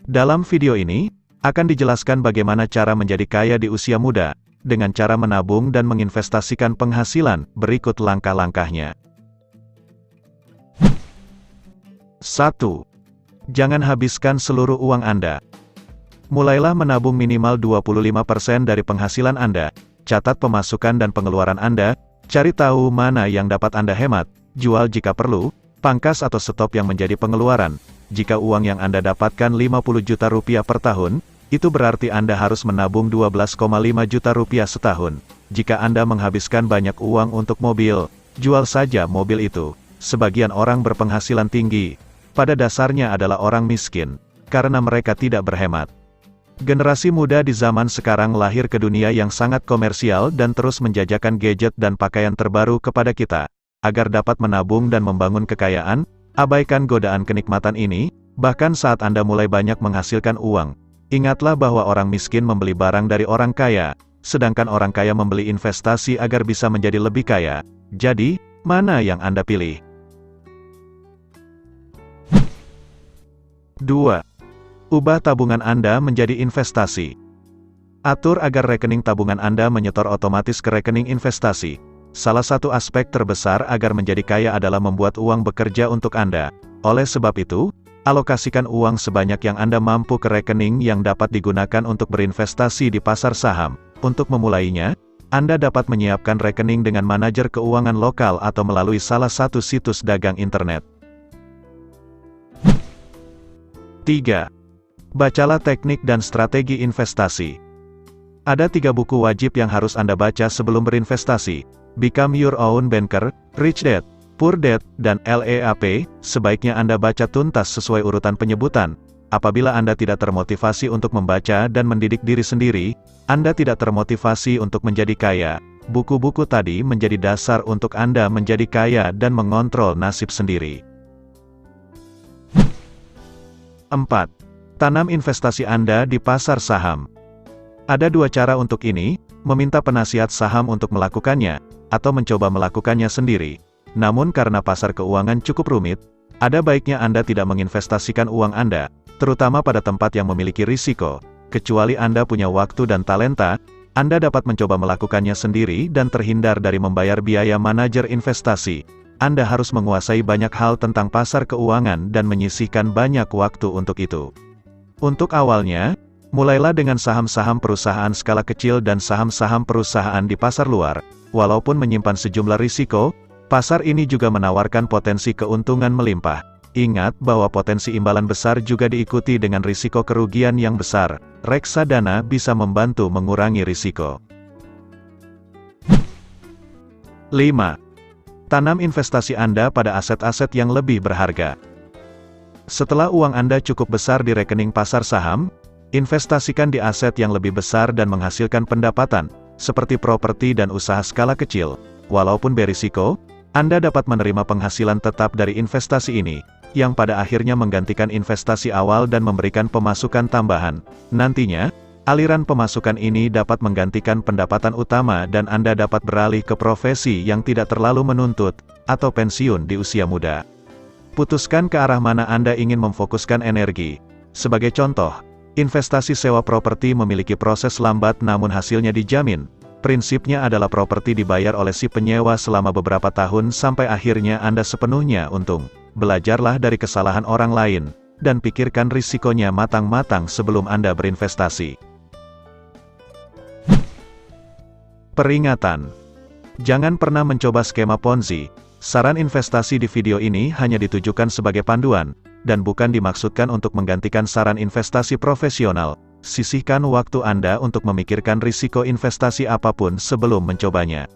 Dalam video ini, akan dijelaskan bagaimana cara menjadi kaya di usia muda, dengan cara menabung dan menginvestasikan penghasilan. Berikut langkah-langkahnya. 1. Jangan habiskan seluruh uang Anda. Mulailah menabung minimal 25% dari penghasilan Anda. Catat pemasukan dan pengeluaran Anda, cari tahu mana yang dapat Anda hemat, jual jika perlu, pangkas atau stop yang menjadi pengeluaran. Jika uang yang Anda dapatkan 50 juta rupiah per tahun, itu berarti Anda harus menabung 12,5 juta rupiah setahun. Jika Anda menghabiskan banyak uang untuk mobil, jual saja mobil itu. Sebagian orang berpenghasilan tinggi, pada dasarnya adalah orang miskin, karena mereka tidak berhemat. Generasi muda di zaman sekarang lahir ke dunia yang sangat komersial dan terus menjajakan gadget dan pakaian terbaru kepada kita. Agar dapat menabung dan membangun kekayaan, abaikan godaan kenikmatan ini, bahkan saat Anda mulai banyak menghasilkan uang. Ingatlah bahwa orang miskin membeli barang dari orang kaya, sedangkan orang kaya membeli investasi agar bisa menjadi lebih kaya. Jadi, mana yang Anda pilih? 2. Ubah tabungan Anda menjadi investasi. Atur agar rekening tabungan Anda menyetor otomatis ke rekening investasi. Salah satu aspek terbesar agar menjadi kaya adalah membuat uang bekerja untuk Anda. Oleh sebab itu, alokasikan uang sebanyak yang Anda mampu ke rekening yang dapat digunakan untuk berinvestasi di pasar saham. Untuk memulainya, Anda dapat menyiapkan rekening dengan manajer keuangan lokal atau melalui salah satu situs dagang internet. 3. Bacalah teknik dan strategi investasi. Ada 3 buku wajib yang harus Anda baca sebelum berinvestasi. Become Your Own Banker, Rich Dad, Poor Dad, dan LEAP. Sebaiknya Anda baca tuntas sesuai urutan penyebutan. Apabila Anda tidak termotivasi untuk membaca dan mendidik diri sendiri, Anda tidak termotivasi untuk menjadi kaya. Buku-buku tadi menjadi dasar untuk Anda menjadi kaya dan mengontrol nasib sendiri. 4. Tanam investasi Anda di pasar saham. Ada 2 cara untuk ini, meminta penasihat saham untuk melakukannya, atau mencoba melakukannya sendiri. Namun karena pasar keuangan cukup rumit, ada baiknya Anda tidak menginvestasikan uang Anda, terutama pada tempat yang memiliki risiko. Kecuali Anda punya waktu dan talenta, Anda dapat mencoba melakukannya sendiri dan terhindar dari membayar biaya manajer investasi. Anda harus menguasai banyak hal tentang pasar keuangan dan menyisihkan banyak waktu untuk itu. Untuk awalnya, mulailah dengan saham-saham perusahaan skala kecil dan saham-saham perusahaan di pasar luar. Walaupun menyimpan sejumlah risiko, pasar ini juga menawarkan potensi keuntungan melimpah. Ingat bahwa potensi imbalan besar juga diikuti dengan risiko kerugian yang besar. Reksadana bisa membantu mengurangi risiko. 5. Tanam investasi Anda pada aset-aset yang lebih berharga. Setelah uang Anda cukup besar di rekening pasar saham, investasikan di aset yang lebih besar dan menghasilkan pendapatan, seperti properti dan usaha skala kecil. Walaupun berisiko, Anda dapat menerima penghasilan tetap dari investasi ini, yang pada akhirnya menggantikan investasi awal dan memberikan pemasukan tambahan. Nantinya, aliran pemasukan ini dapat menggantikan pendapatan utama dan Anda dapat beralih ke profesi yang tidak terlalu menuntut, atau pensiun di usia muda. Putuskan ke arah mana Anda ingin memfokuskan energi. Sebagai contoh, investasi sewa properti memiliki proses lambat namun hasilnya dijamin. Prinsipnya adalah properti dibayar oleh si penyewa selama beberapa tahun sampai akhirnya Anda sepenuhnya untung. Belajarlah dari kesalahan orang lain, dan pikirkan risikonya matang-matang sebelum Anda berinvestasi. Peringatan: jangan pernah mencoba skema Ponzi. Saran investasi di video ini hanya ditujukan sebagai panduan, dan bukan dimaksudkan untuk menggantikan saran investasi profesional. Sisihkan waktu Anda untuk memikirkan risiko investasi apapun sebelum mencobanya.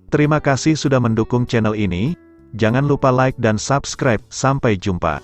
Terima kasih sudah mendukung channel ini. Jangan lupa like dan subscribe. Sampai jumpa.